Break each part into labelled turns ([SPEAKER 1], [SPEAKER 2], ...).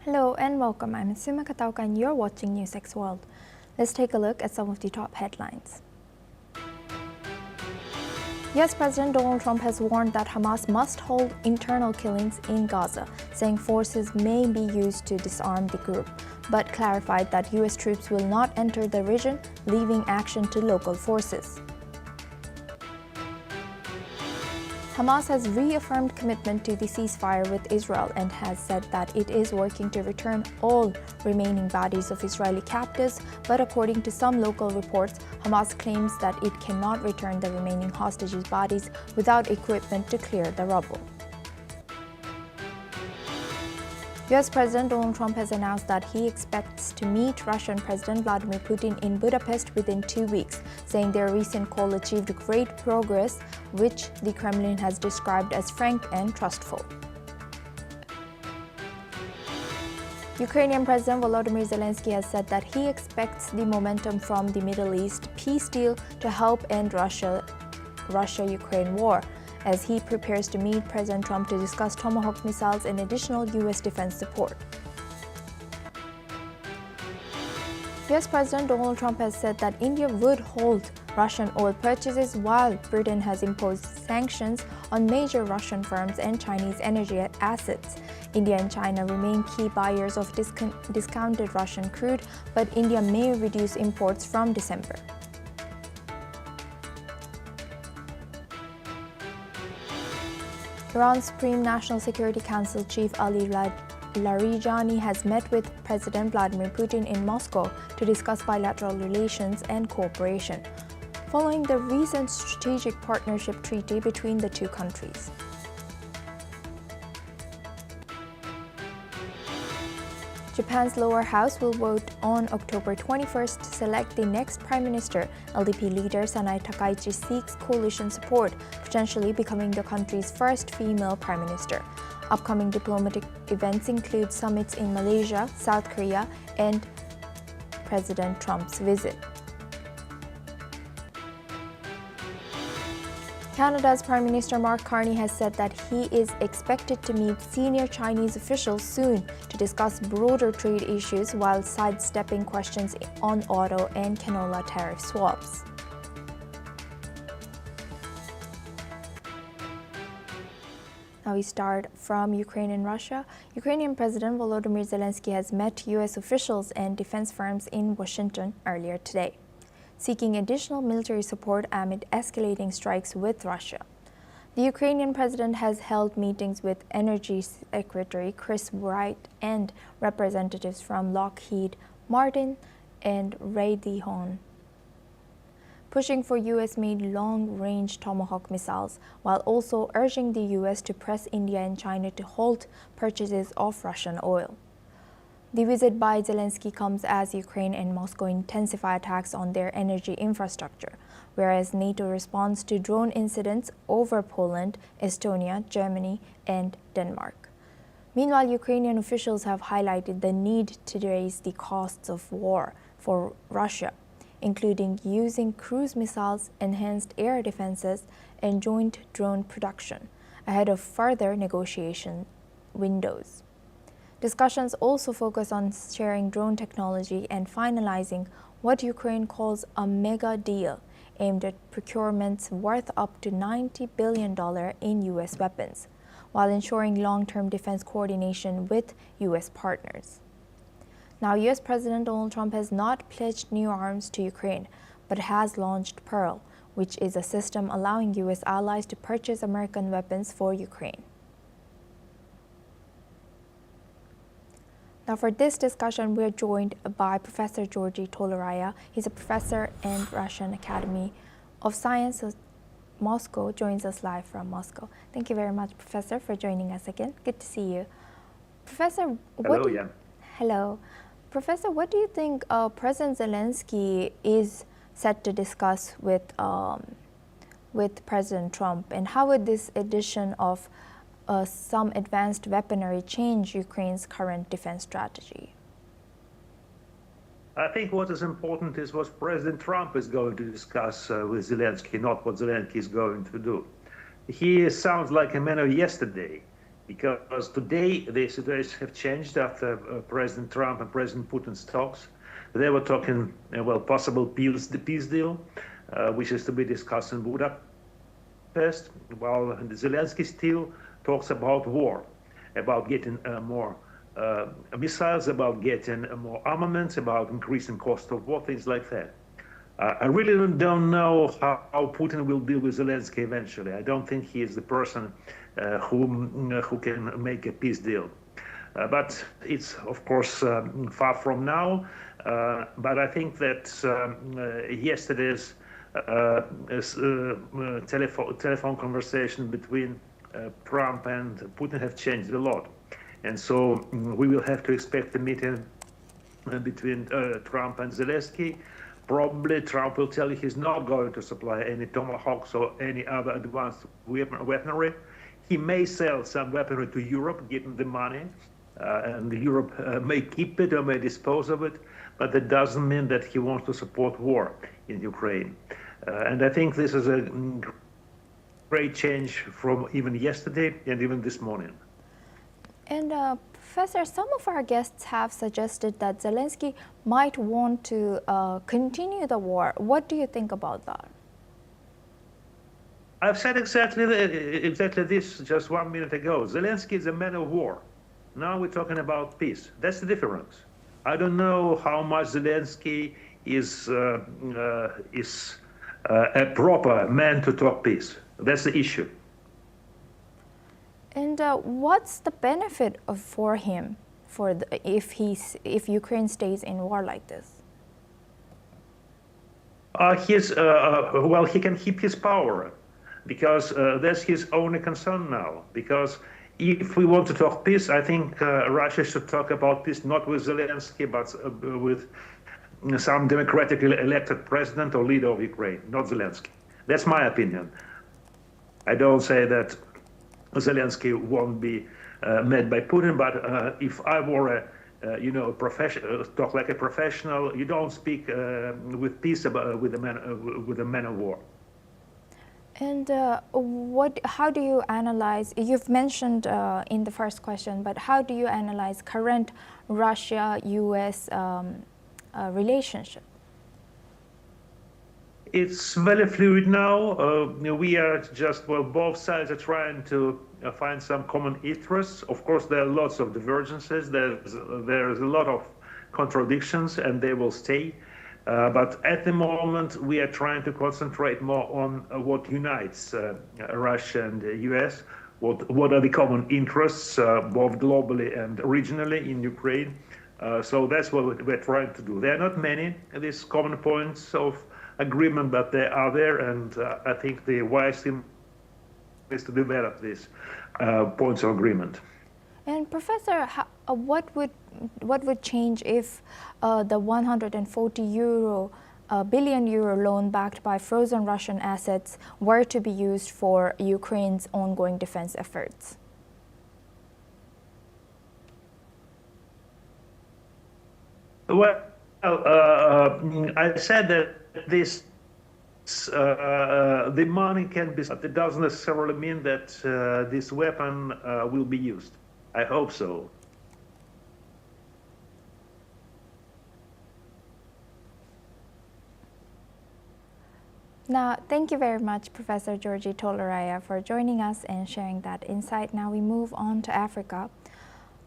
[SPEAKER 1] Hello and welcome. I'm Suma Katauka and you're watching NewsX World. Let's take a look at some of the top headlines. US President Donald Trump has warned that Hamas must hold internal killings in Gaza, saying forces may be used to disarm the group, but clarified that US troops will not enter the region, leaving action to local forces. Hamas has reaffirmed commitment to the ceasefire with Israel and has said that it is working to return all remaining bodies of Israeli captives, but according to some local reports, Hamas claims that it cannot return the remaining hostages' bodies without equipment to clear the rubble. US President Donald Trump has announced that he expects to meet Russian President Vladimir Putin in Budapest within 2 weeks, saying their recent call achieved great progress, which the Kremlin has described as frank and trustful. Ukrainian President Volodymyr Zelensky has said that he expects the momentum from the Middle East peace deal to help end Russia-Ukraine war, as he prepares to meet President Trump to discuss Tomahawk missiles and additional U.S. defense support. U.S. President Donald Trump has said that India would hold Russian oil purchases while Britain has imposed sanctions on major Russian firms and Chinese energy assets. India and China remain key buyers of discounted Russian crude, but India may reduce imports from December. Iran's Supreme National Security Council Chief Ali Larijani has met with President Vladimir Putin in Moscow to discuss bilateral relations and cooperation, following the recent strategic partnership treaty between the two countries. Japan's lower house will vote on October 21st to select the next prime minister. LDP leader Sanai Takaichi seeks coalition support, potentially becoming the country's first female prime minister. Upcoming diplomatic events include summits in Malaysia, South Korea, and President Trump's visit. Canada's Prime Minister Mark Carney has said that he is expected to meet senior Chinese officials soon to discuss broader trade issues while sidestepping questions on auto and canola tariff swaps. Now we start from Ukraine and Russia. Ukrainian President Volodymyr Zelensky has met U.S. officials and defense firms in Washington earlier today, seeking additional military support amid escalating strikes with Russia. The Ukrainian president has held meetings with Energy Secretary Chris Wright and representatives from Lockheed Martin and Raytheon, pushing for U.S.-made long-range Tomahawk missiles, while also urging the U.S. to press India and China to halt purchases of Russian oil. The visit by Zelensky comes as Ukraine and Moscow intensify attacks on their energy infrastructure, whereas NATO responds to drone incidents over Poland, Estonia, Germany, and Denmark. Meanwhile, Ukrainian officials have highlighted the need to raise the costs of war for Russia, including using cruise missiles, enhanced air defenses, and joint drone production, ahead of further negotiation windows. Discussions also focus on sharing drone technology and finalizing what Ukraine calls a mega deal aimed at procurements worth up to $90 billion in U.S. weapons, while ensuring long-term defense coordination with U.S. partners. Now, U.S. President Donald Trump has not pledged new arms to Ukraine, but has launched Pearl, which is a system allowing U.S. allies to purchase American weapons for Ukraine. Now, for this discussion, we're joined by Professor Georgi Tolaraya. He's a professor in Russian Academy of Science. Moscow joins us live from Moscow. Thank you very much, Professor, for joining us again. Good to see you. Professor, Hello. Professor, what do you think President Zelensky is set to discuss with President Trump, and how would this addition of some advanced weaponry change Ukraine's current defense strategy?
[SPEAKER 2] I think what is important is what President Trump is going to discuss with Zelensky, not what Zelensky is going to do. He sounds like a man of yesterday. because today the situation have changed after President Trump and President Putin's talks. They were talking, well, possible peace deal, which is to be discussed in Budapest, while Zelensky still talks about war, about getting more missiles, about getting more armaments, about increasing cost of war, things like that. I really don't know how Putin will deal with Zelensky eventually. I don't think he is the person who can make a peace deal. But it's, of course, far from now. But I think that yesterday's telephone conversation between Trump and Putin have changed a lot. And so we will have to expect a meeting between Trump and Zelensky. Probably Trump will tell you he's not going to supply any Tomahawks or any other advanced weaponry. He may sell some weaponry to Europe, give them the money, and Europe may keep it or may dispose of it, but that doesn't mean that he wants to support war in Ukraine. And I think this is a great change from even yesterday and even this morning.
[SPEAKER 1] And Professor, some of our guests have suggested that Zelensky might want to continue the war. What do you think about that?
[SPEAKER 2] I've said exactly this just 1 minute ago. Zelensky is a man of war. Now we're talking about peace. That's the difference. I don't know how much Zelensky is a proper man to talk peace. That's the issue.
[SPEAKER 1] And what's the benefit for him if Ukraine stays in war like this?
[SPEAKER 2] Well, he can keep his power, because that's his only concern now. Because if we want to talk peace, I think Russia should talk about peace not with Zelensky, but with some democratically elected president or leader of Ukraine, not Zelensky. That's my opinion. I don't say that Zelensky won't be met by Putin, but if I were a professional, talk like a professional, you don't speak with peace with a man of war.
[SPEAKER 1] And how do you analyze, you've mentioned in the first question, but how do you analyze current Russia-US relationship?
[SPEAKER 2] It's very fluid now. We are just, well, both sides are trying to find some common interests. Of course, there are lots of divergences. There's a lot of contradictions, and they will stay. But at the moment, we are trying to concentrate more on what unites Russia and the US. What are the common interests, both globally and regionally in Ukraine? So that's what we're trying to do. There are not many of these common points of agreement, but they are there, and I think the wise thing is to develop these points of agreement.
[SPEAKER 1] And Professor, what would change if the 140 billion euro loan backed by frozen Russian assets were to be used for Ukraine's ongoing defense efforts?
[SPEAKER 2] Well, I said that the money can be, it doesn't necessarily mean that this weapon will be used. I hope so.
[SPEAKER 1] Now, thank you very much, Professor Georgi Toleraya, for joining us and sharing that insight. Now we move on to Africa.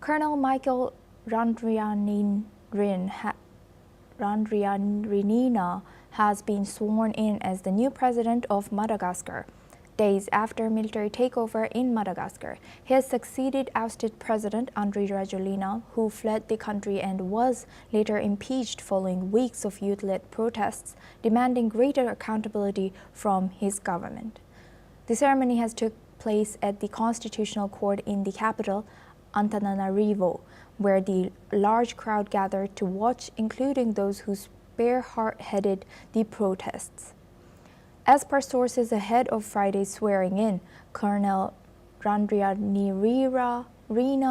[SPEAKER 1] Colonel Michael Randrianirina has been sworn in as the new president of Madagascar. Days after military takeover in Madagascar, he has succeeded ousted President Andry Rajoelina, who fled the country and was later impeached following weeks of youth-led protests demanding greater accountability from his government. The ceremony has took place at the Constitutional Court in the capital, Antananarivo, where the large crowd gathered to watch, including those who spearheaded the protests. As per sources ahead of Friday's swearing-in, Colonel Randrianirina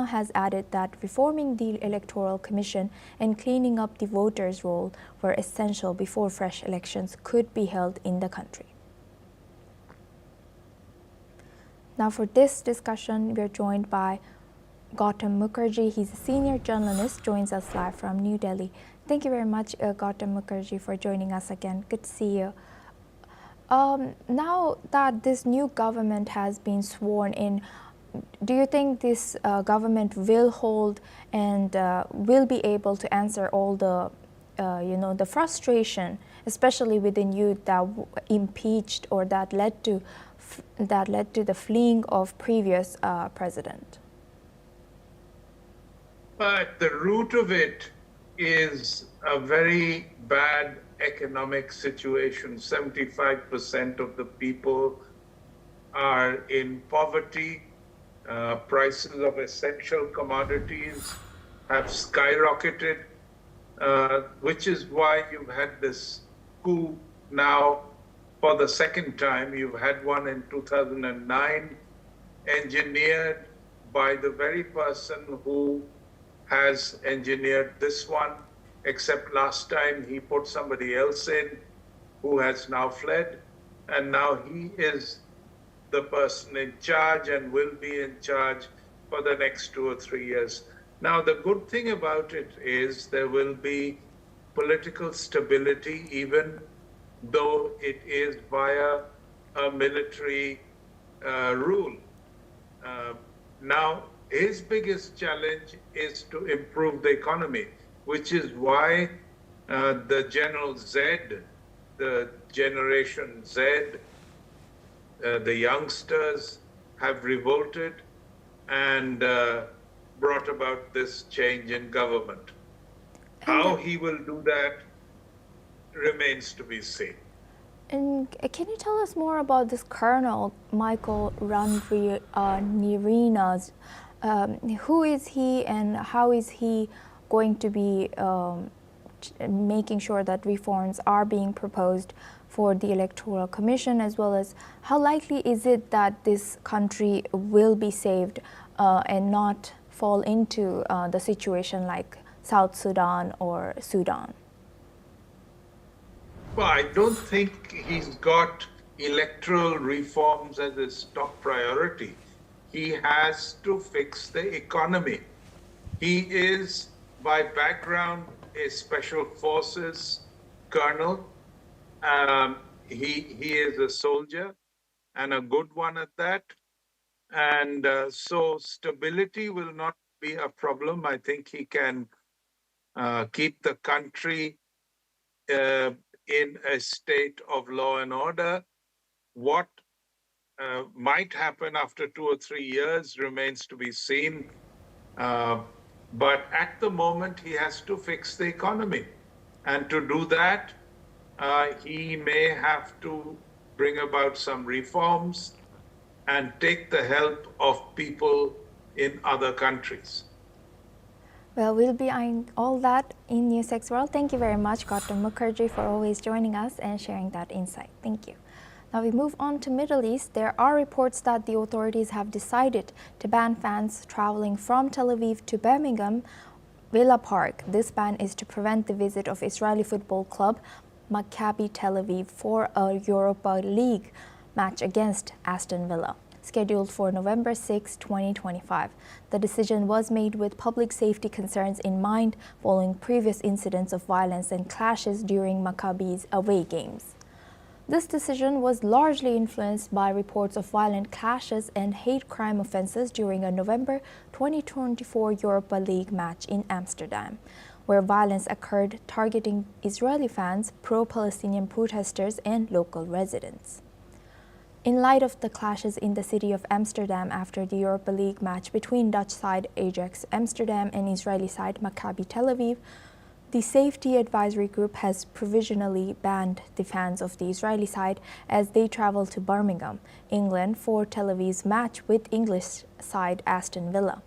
[SPEAKER 1] has added that reforming the Electoral Commission and cleaning up the voters' roll were essential before fresh elections could be held in the country. Now for this discussion, we're joined by Gautam Mukherjee. He's a senior journalist, joins us live from New Delhi. Thank you very much, Gautam Mukherjee, for joining us again. Good to see you. Now that this new government has been sworn in, do you think this government will hold and will be able to answer all the, the frustration, especially within youth, that impeached or that led to the fleeing of previous president?
[SPEAKER 3] But the root of it is a very bad economic situation. 75% of the people are in poverty. Prices of essential commodities have skyrocketed, which is why you've had this coup now for the second time. You've had one in 2009, engineered by the very person who has engineered this one, except last time he put somebody else in who has now fled, and now he is the person in charge and will be in charge for the next 2 or 3 years. Now, the good thing about it is there will be political stability, even though it is via a military rule. Now, his biggest challenge is to improve the economy, which is why the General Z, the Generation Z, the youngsters have revolted and brought about this change in government. How he will do that remains to be seen.
[SPEAKER 1] And can you tell us more about this Colonel Michael Randrianirina? Who is he and how is he going to be making sure that reforms are being proposed for the Electoral Commission, as well as how likely is it that this country will be saved and not fall into the situation like South Sudan or Sudan?
[SPEAKER 3] Well, I don't think he's got electoral reforms as his top priority. He has to fix the economy. He is, by background, a special forces colonel. He is a soldier, and a good one at that. And so stability will not be a problem. I think he can keep the country in a state of law and order. What might happen after 2 or 3 years remains to be seen. But at the moment, he has to fix the economy. And to do that, he may have to bring about some reforms and take the help of people in other countries.
[SPEAKER 1] Well, we'll be eyeing all that in NewsX World. Thank you very much, Gautam Mukherjee, for always joining us and sharing that insight. Thank you. Now we move on to Middle East. There are reports that the authorities have decided to ban fans traveling from Tel Aviv to Birmingham Villa Park. This ban is to prevent the visit of Israeli football club Maccabi Tel Aviv for a Europa League match against Aston Villa, scheduled for November 6, 2025. The decision was made with public safety concerns in mind following previous incidents of violence and clashes during Maccabi's away games. This decision was largely influenced by reports of violent clashes and hate crime offenses during a November 2024 Europa League match in Amsterdam, where violence occurred targeting Israeli fans, pro-Palestinian protesters, and local residents. In light of the clashes in the city of Amsterdam after the Europa League match between Dutch side Ajax Amsterdam and Israeli side Maccabi Tel Aviv, the Safety Advisory Group has provisionally banned the fans of the Israeli side as they travel to Birmingham, England for Tel Aviv's match with English side Aston Villa.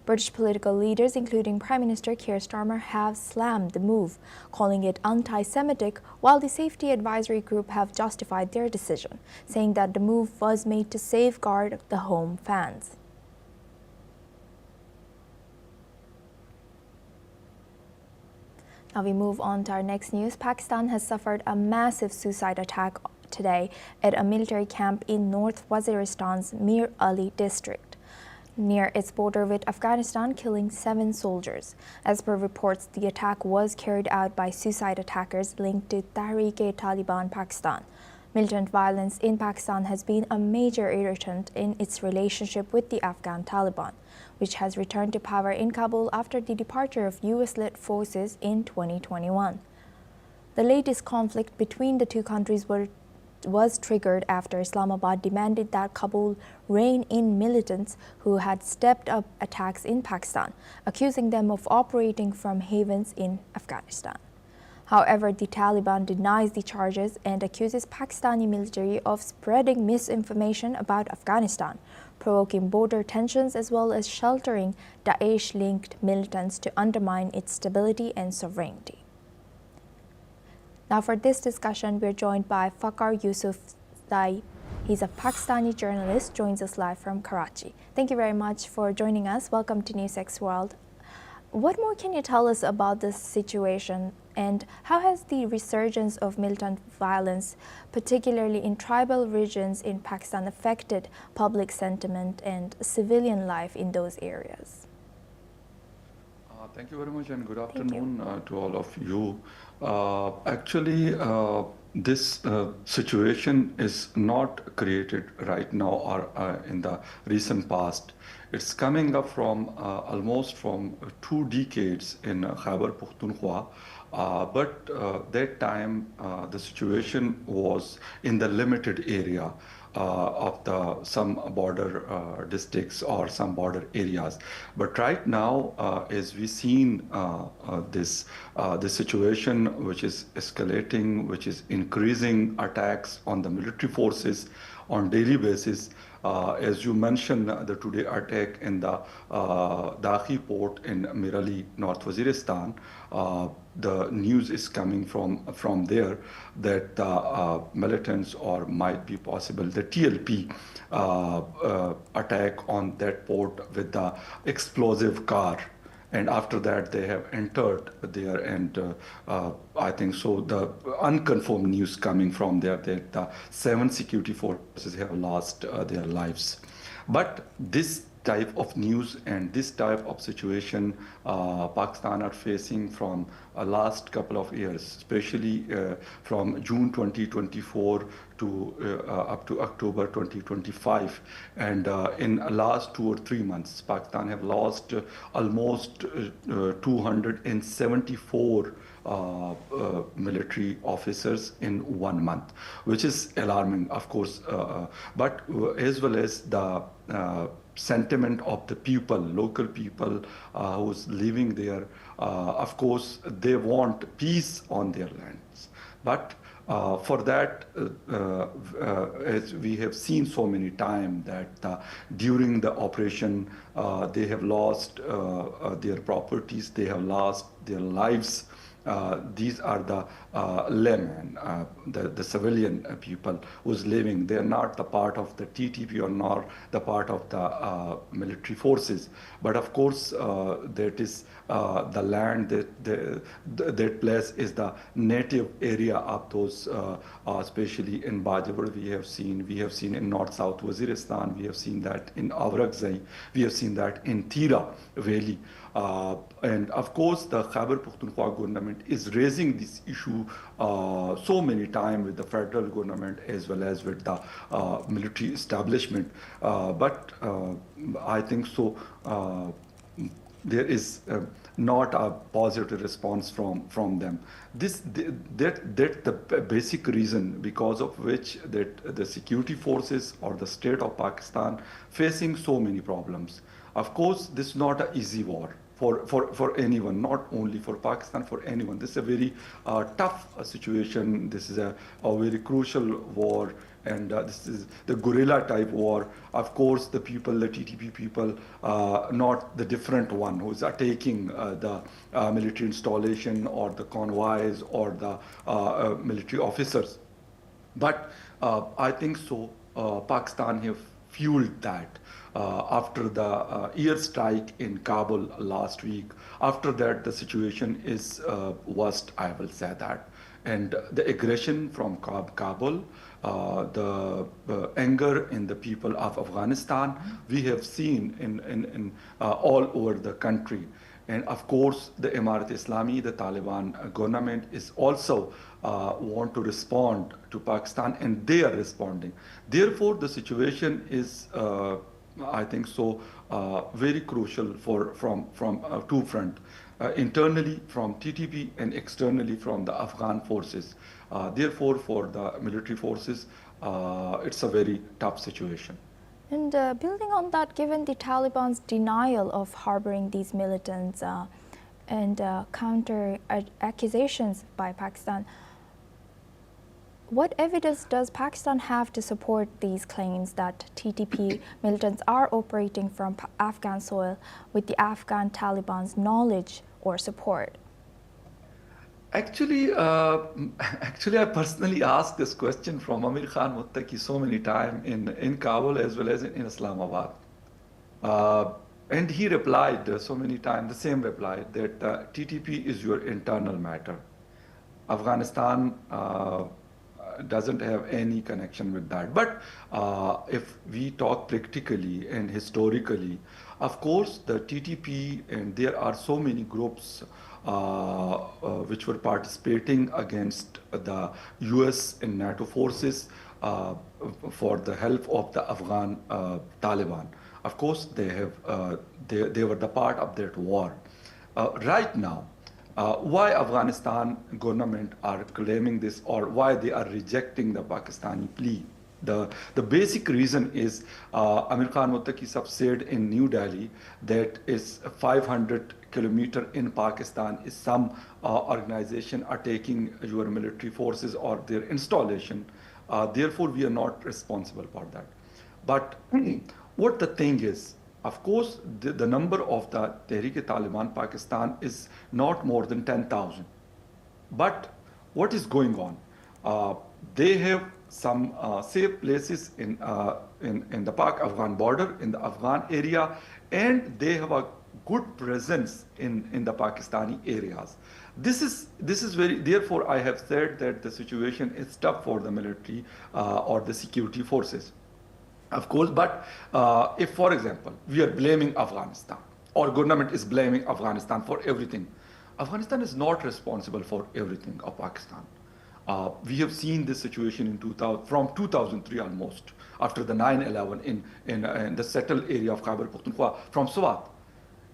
[SPEAKER 1] British political leaders, including Prime Minister Keir Starmer, have slammed the move, calling it anti-Semitic, while the Safety Advisory Group have justified their decision, saying that the move was made to safeguard the home fans. Now we move on to our next news. Pakistan has suffered a massive suicide attack today at a military camp in North Waziristan's Mir Ali district, near its border with Afghanistan, killing 7 soldiers. As per reports, the attack was carried out by suicide attackers linked to Tehreek-e-Taliban Pakistan. Militant violence in Pakistan has been a major irritant in its relationship with the Afghan Taliban, which has returned to power in Kabul after the departure of US-led forces in 2021. The latest conflict between the two countries was triggered after Islamabad demanded that Kabul rein in militants who had stepped up attacks in Pakistan, accusing them of operating from havens in Afghanistan. However, the Taliban denies the charges and accuses Pakistani military of spreading misinformation about Afghanistan, provoking border tensions as well as sheltering Daesh-linked militants to undermine its stability and sovereignty. Now for this discussion, we're joined by Fakhar Yousafzai. He's a Pakistani journalist, joins us live from Karachi. Thank you very much for joining us. Welcome to NewsX World. What more can you tell us about this situation, and how has the resurgence of militant violence, particularly in tribal regions in Pakistan, affected public sentiment and civilian life in those areas?
[SPEAKER 4] Thank you very much, and good afternoon to all of you. Actually, this situation is not created right now or in the recent past. It's coming up from almost from 2 decades in Khyber Pakhtunkhwa. But that time the situation was in the limited area of some border districts or some border areas. But right now, as we've seen this situation which is escalating, which is increasing attacks on the military forces on daily basis. As you mentioned, the today attack in the Dahi port in Mir Ali, North Waziristan, the news is coming from there that militants or might be possible the TLP attack on that port with the explosive car. And after that, they have entered there, and I think so. The unconfirmed news coming from there that the 7 security forces have lost their lives. But this type of news and this type of situation Pakistan are facing from last couple of years, especially from June 2024 to up to October 2025, and in last 2 or 3 months, Pakistan have lost almost 274 military officers in 1 month, which is alarming, of course, but as well as the sentiment of the people, local people who's living there. Of course, they want peace on their lands. But for that, as we have seen so many times that during the operation, they have lost their properties, they have lost their lives. These are the laymen, the civilian people who's living. They're not the part of the TTP or not the part of the military forces. But of course, that is the land that place is the native area of those, especially in Bajawar. We have seen in North-South Waziristan. We have seen that in Awrakzai. We have seen that in Tira Valley. And of course, the Khyber Pakhtunkhwa government is raising this issue so many times with the federal government as well as with the military establishment. But I think so. There is not a positive response from them. That's the basic reason because of which that the security forces or the state of Pakistan facing so many problems. Of course, this is not an easy war for anyone, not only for Pakistan, for anyone. This is a very tough situation. This is a very crucial war, and this is the guerrilla type war. Of course, the people, the TTP people, not the different one who's attacking the military installation or the convoys or the military officers. But I think so. Pakistan have fueled that. After the airstrike in Kabul last week, after that the situation is worst, I will say that. And the aggression from Kabul the anger in the people of Afghanistan. We have seen in all over the country. And of course, the Emarat Islami, the Taliban government is also want to respond to Pakistan, and they are responding. Therefore, the situation is, I think so, very crucial from two fronts. Internally from TTP and externally from the Afghan forces. Therefore, for the military forces, it's a very tough situation.
[SPEAKER 1] And building on that, given the Taliban's denial of harboring these militants and counter accusations by Pakistan, what evidence does Pakistan have to support these claims that TTP militants are operating from Afghan soil with the Afghan Taliban's knowledge or support?
[SPEAKER 4] Actually, I personally asked this question from Amir Khan Muttaqi so many times in Kabul as well as in Islamabad. And he replied so many times, the same reply, that TTP is your internal matter. Afghanistan doesn't have any connection with that. But if we talk practically and historically, of course, the TTP, and there are so many groups which were participating against the US and NATO forces for the help of the Afghan Taliban. Of course, they were the part of that war. Right now, why Afghanistan government are claiming this, or why they are rejecting the Pakistani plea? The basic reason is Amir Khan Muttaqi said in New Delhi that is 500 kilometers in Pakistan is some organization attacking your military forces or their installation. Therefore, we are not responsible for that. But what the thing is, of course, the number of the Tehreek-e-Taliban Pakistan is not more than 10,000. But what is going on? They have some safe places in the Pak-Afghan border, in the Afghan area, and they have a good presence in the Pakistani areas. This is very, therefore I have said that the situation is tough for the military or the security forces. Of course, but if, for example, we are blaming Afghanistan, or government is blaming Afghanistan for everything, Afghanistan is not responsible for everything of Pakistan. We have seen this situation from 2003 almost, after the 9/11 in the settled area of Khyber Pakhtunkhwa from Swat.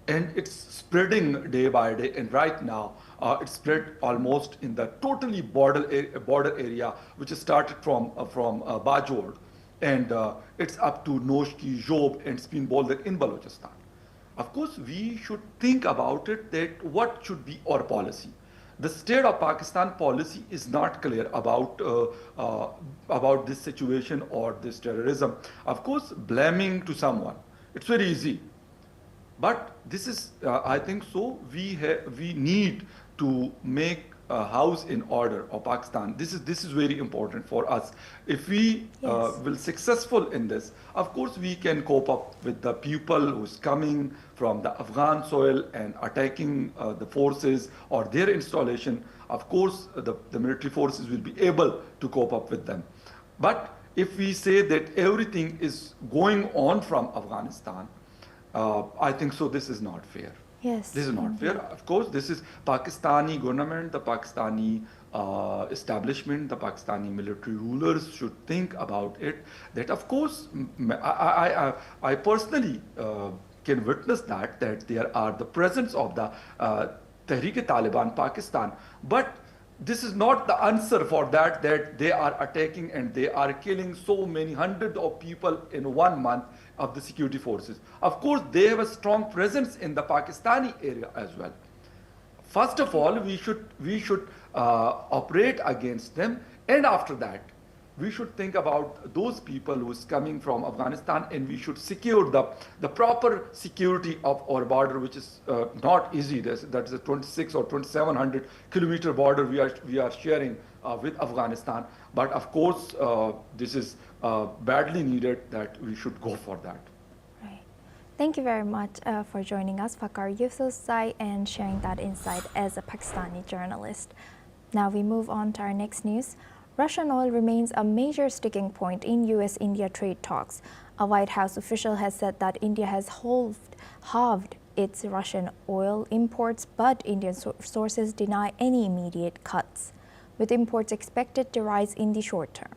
[SPEAKER 4] And it's spreading day by day, and right now it's spread almost in the totally border area, which started from Bajor, and it's up to Noshki, Job, and Spin Boulder in Balochistan. Of course, we should think about it, that what should be our policy. The state of Pakistan policy is not clear about this situation or this terrorism. Of course, blaming to someone, it's very easy. But this is, I think so, we need to make a house in order of Pakistan. This is very important for us. If we will successful in this, of course we can cope up with the people who's coming from the Afghan soil and attacking the forces or their installation. Of course, the military forces will be able to cope up with them. But if we say that everything is going on from Afghanistan, I think so this is not fair.
[SPEAKER 1] Yes.
[SPEAKER 4] This is not fair. Of course, this is Pakistani government, the Pakistani establishment, the Pakistani military rulers should think about it. That of course, I personally can witness that there are the presence of the Tehreek-e-Taliban Pakistan, but this is not the answer for that they are attacking and they are killing so many hundreds of people in 1 month of the security forces. Of course, they have a strong presence in the Pakistani area as well. First of all, we should operate against them, and after that, we should think about those people who's coming from Afghanistan, and we should secure the proper security of our border, which is not easy. That is a 26 or 2700 kilometer border we are sharing with Afghanistan. But of course, this is badly needed that we should go for that.
[SPEAKER 1] Right. Thank you very much for joining us, Fakhar Yousafzai, and sharing that insight as a Pakistani journalist. Now we move on to our next news. Russian oil remains a major sticking point in U.S.-India trade talks. A White House official has said that India has halved its Russian oil imports, but Indian sources deny any immediate cuts, with imports expected to rise in the short term.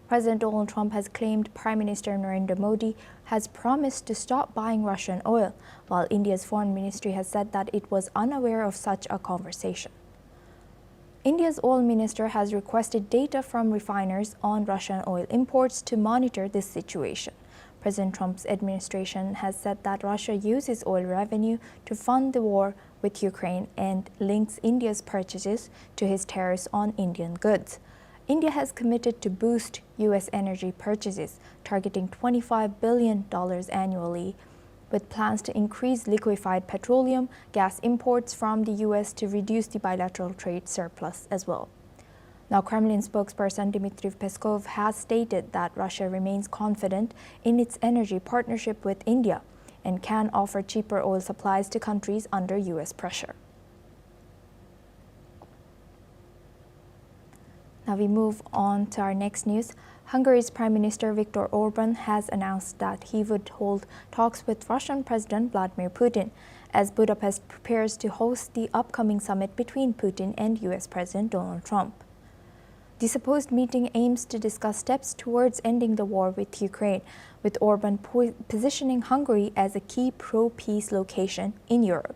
[SPEAKER 1] President Donald Trump has claimed Prime Minister Narendra Modi has promised to stop buying Russian oil, while India's foreign ministry has said that it was unaware of such a conversation. India's oil minister has requested data from refiners on Russian oil imports to monitor this situation. President Trump's administration has said that Russia uses oil revenue to fund the war with Ukraine and links India's purchases to his tariffs on Indian goods. India has committed to boost U.S. energy purchases, targeting $25 billion annually, with plans to increase liquefied petroleum gas imports from the U.S. to reduce the bilateral trade surplus as well. Now, Kremlin spokesperson Dmitry Peskov has stated that Russia remains confident in its energy partnership with India and can offer cheaper oil supplies to countries under U.S. pressure. Now we move on to our next news. Hungary's Prime Minister Viktor Orban has announced that he would hold talks with Russian President Vladimir Putin as Budapest prepares to host the upcoming summit between Putin and U.S. President Donald Trump. The supposed meeting aims to discuss steps towards ending the war with Ukraine, with Orban positioning Hungary as a key pro-peace location in Europe.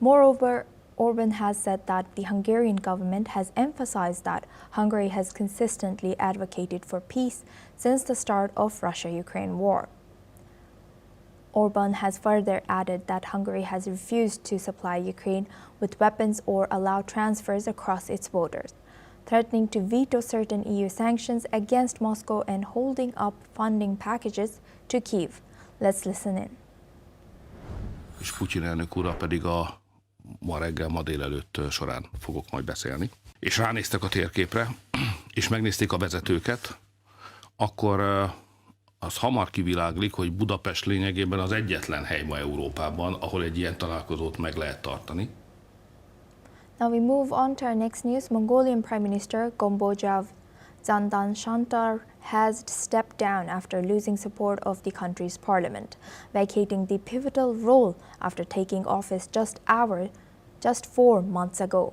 [SPEAKER 1] Moreover, Orban has said that the Hungarian government has emphasized that Hungary has consistently advocated for peace since the start of Russia-Ukraine war. Orban has further added that Hungary has refused to supply Ukraine with weapons or allow transfers across its borders, threatening to veto certain EU sanctions against Moscow and holding up funding packages to Kyiv. Let's listen in.
[SPEAKER 5] És Putyin elnök úrral pedig ma reggel, ma délelőtt során fogok majd beszélni. És ránéztek a térképre, és megnézték a vezetőket, akkor az hamar kiviláglik, hogy Budapest lényegében az egyetlen hely ma Európában, ahol egy ilyen találkozót meg lehet tartani.
[SPEAKER 1] Now we move on to our next news. Mongolian Prime Minister Gombojav Zandan-Shantar has stepped down after losing support of the country's parliament, vacating the pivotal role after taking office just 4 months ago.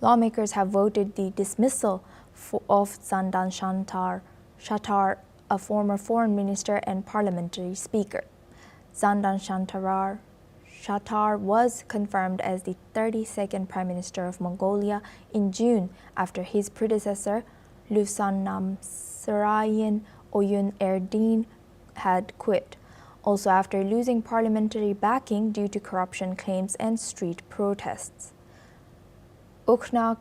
[SPEAKER 1] Lawmakers have voted the dismissal of Zandan-Shantar, a former foreign minister and parliamentary speaker. Zandan-Shantar was confirmed as the 32nd Prime Minister of Mongolia in June after his predecessor, Lüsannam-Sarayin Oyun Erdene, had quit, also after losing parliamentary backing due to corruption claims and street protests. Ukhna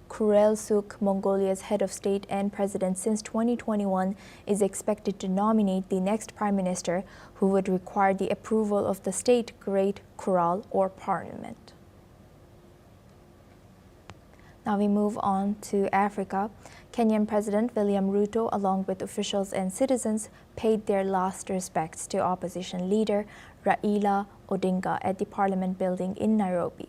[SPEAKER 1] Kurelsuk, Mongolia's head of state and president since 2021, is expected to nominate the next prime minister, who would require the approval of the state Great Khural or parliament. Now we move on to Africa. Kenyan President William Ruto, along with officials and citizens, paid their last respects to opposition leader Raila Odinga at the Parliament building in Nairobi.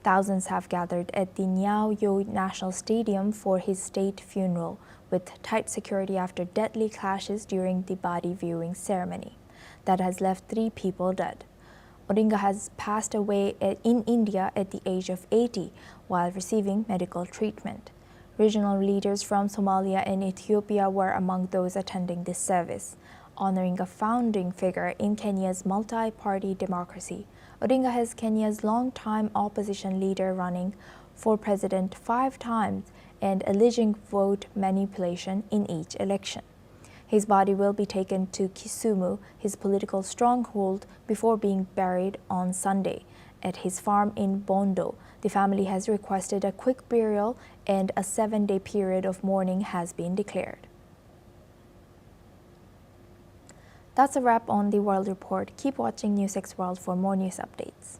[SPEAKER 1] Thousands have gathered at the Nyayo National Stadium for his state funeral, with tight security after deadly clashes during the body viewing ceremony that has left 3 people dead. Odinga has passed away in India at the age of 80 while receiving medical treatment. Regional leaders from Somalia and Ethiopia were among those attending this service, honoring a founding figure in Kenya's multi-party democracy. Odinga is Kenya's long-time opposition leader, running for president 5 times and alleging vote manipulation in each election. His body will be taken to Kisumu, his political stronghold, before being buried on Sunday at his farm in Bondo. The family has requested a quick burial and a 7-day period of mourning has been declared. That's a wrap on the World Report. Keep watching NewsX World for more news updates.